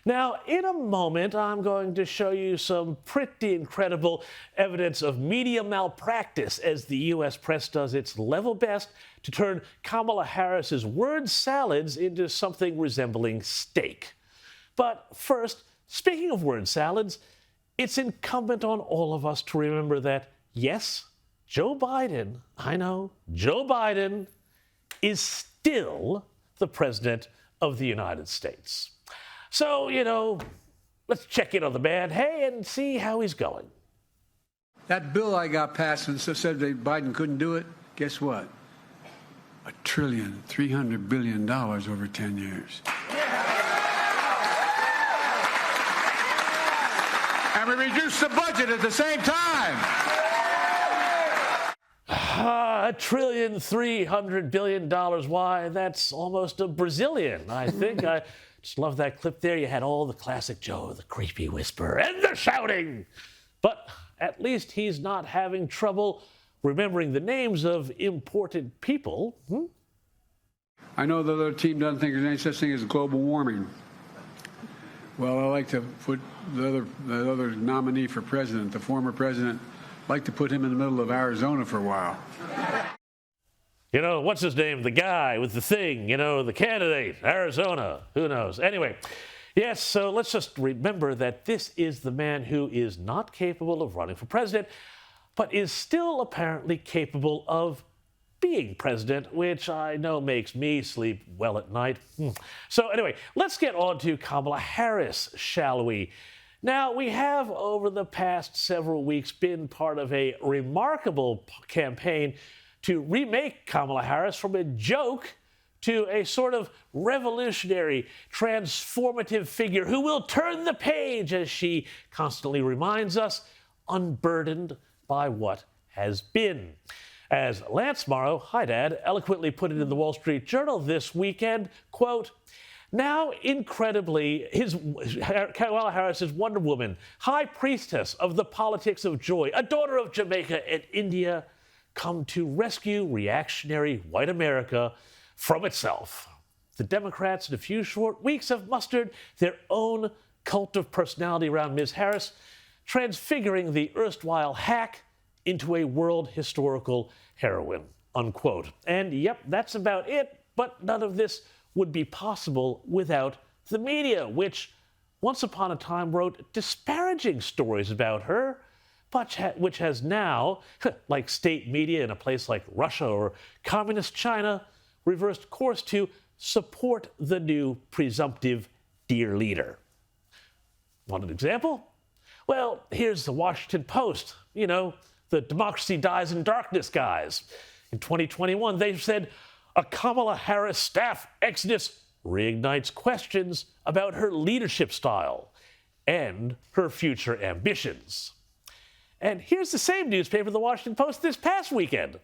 Now, in a moment, I'm going to show you some pretty incredible evidence of media malpractice as the U.S. press does its level best to turn Kamala Harris's word salads into something resembling steak. But first, speaking of word salads, it's incumbent on all of us to remember that, yes, Joe Biden, I know, Joe Biden is still the President of the United States. So, let's check in on the man, hey, and see how he's going. That bill I got passed and said that Biden couldn't do it, guess what? $1.3 trillion over 10 years. And we reduced the budget at the same time. $1.3 trillion. Why, that's almost a Brazilian, I think. I just love that clip there. You had all the classic Joe, the creepy whisper, and the shouting. But at least he's not having trouble remembering the names of important people. I know the other team doesn't think there's any such thing as global warming. Well, I like to put the other nominee for president, the former president, like to put him in the middle of Arizona for a while. What's his name? The guy with the thing, the candidate, Arizona, who knows? Anyway, yes, so let's just remember that this is the man who is not capable of running for president, but is still apparently capable of being president, which I know makes me sleep well at night. So anyway, let's get on to Kamala Harris, shall we? Now, we have, over the past several weeks, been part of a remarkable campaign to remake Kamala Harris from a joke to a sort of revolutionary, transformative figure who will turn the page, as she constantly reminds us, unburdened by what has been. As Lance Morrow, hi Dad, eloquently put it in the Wall Street Journal this weekend, quote, now, incredibly, Kamala Harris is Wonder Woman, high priestess of the politics of joy, a daughter of Jamaica and India, come to rescue reactionary white America from itself. The Democrats in a few short weeks have mustered their own cult of personality around Ms. Harris, transfiguring the erstwhile hack into a world historical heroine, unquote. And yep, that's about it, but none of this would be possible without the media, which once upon a time wrote disparaging stories about her, but which has now, like state media in a place like Russia or communist China, reversed course to support the new presumptive dear leader. Want an example? Well, here's the Washington Post, the democracy dies in darkness guys. In 2021, they said, a Kamala Harris staff exodus reignites questions about her leadership style and her future ambitions. And here's the same newspaper, the Washington Post, this past weekend.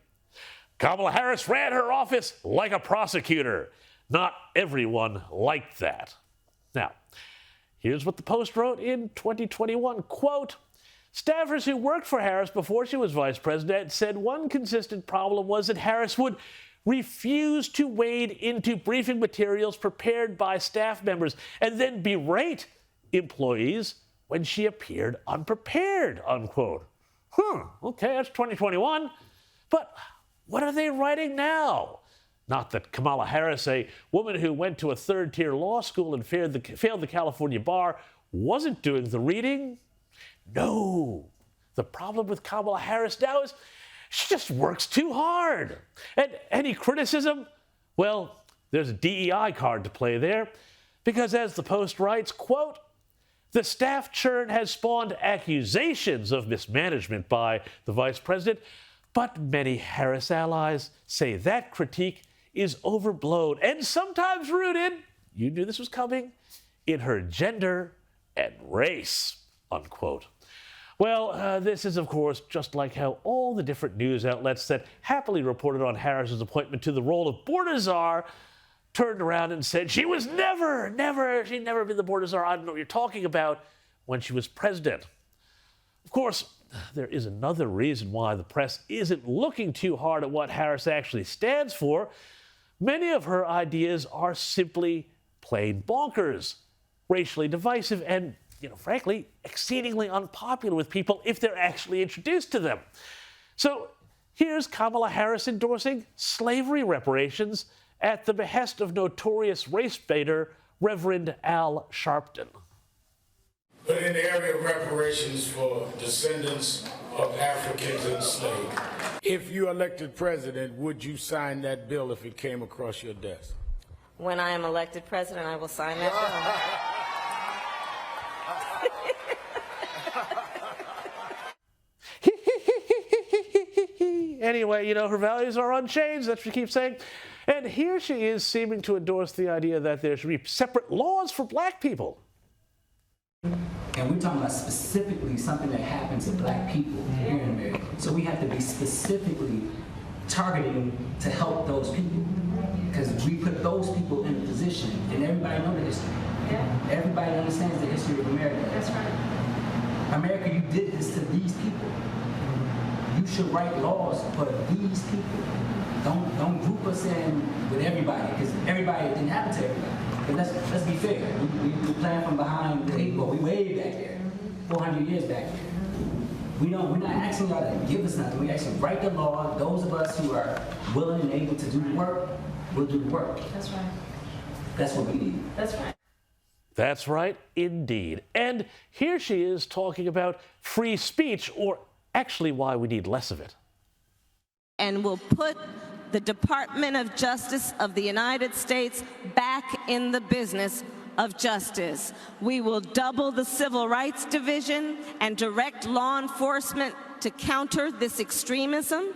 Kamala Harris ran her office like a prosecutor. Not everyone liked that. Now, here's what the Post wrote in 2021, quote, staffers who worked for Harris before she was vice president said one consistent problem was that Harris would refuse to wade into briefing materials prepared by staff members and then berate employees when she appeared unprepared, unquote. Okay, that's 2021. But what are they writing now? Not that Kamala Harris, a woman who went to a third-tier law school and failed the California bar, wasn't doing the reading. No. The problem with Kamala Harris now is she just works too hard. And any criticism? Well, there's a DEI card to play there. Because as the Post writes, quote, the staff churn has spawned accusations of mismanagement by the vice president, but many Harris allies say that critique is overblown and sometimes rooted, you knew this was coming, in her gender and race, unquote. Well, this is, of course, just like how all the different news outlets that happily reported on Harris's appointment to the role of border czar turned around and said she'd never been the border czar. I don't know what you're talking about, when she was president. Of course, there is another reason why the press isn't looking too hard at what Harris actually stands for. Many of her ideas are simply plain bonkers. racially divisive and, frankly, exceedingly unpopular with people if they're actually introduced to them. So here's Kamala Harris endorsing slavery reparations at the behest of notorious race baiter Reverend Al Sharpton. But in the area of reparations for descendants of Africans enslaved, if you elected president, would you sign that bill if it came across your desk? When I am elected president, I will sign that bill. Anyway, her values are unchanged, that's what she keeps saying. And here she is seeming to endorse the idea that there should be separate laws for black people. And we're talking about specifically something that happens to black people here in America. So we have to be specifically targeting to help those people. Because we put those people in a position, and everybody knows the history. Yeah. Everybody understands the history of America. That's right. America, you did this to these people. You should write laws for these people. Don't group us in with everybody, because everybody didn't happen to everybody. But let's be fair. We playing from behind the eight ball. We way back there, 400 years back there. We're not asking y'all to give us nothing. We actually write the law. Those of us who are willing and able to do the work, will do the work. That's right. That's what we need. That's right. That's right, indeed. And here she is talking about free speech, or actually why we need less of it. And will put the Department of Justice of the United States back in the business of justice. We will double the Civil Rights Division and direct law enforcement to counter this extremism.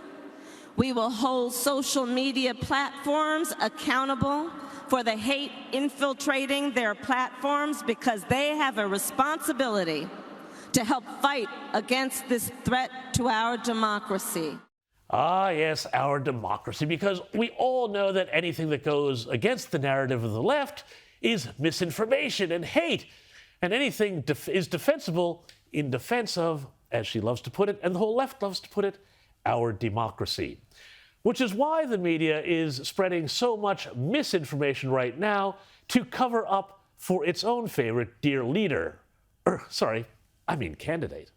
We will hold social media platforms accountable for the hate infiltrating their platforms, because they have a responsibility to help fight against this threat to our democracy. Ah, yes, our democracy, because we all know that anything that goes against the narrative of the left is misinformation and hate, and anything is defensible in defense of, as she loves to put it, and the whole left loves to put it, our democracy. Which is why the media is spreading so much misinformation right now to cover up for its own favorite dear leader. Candidate.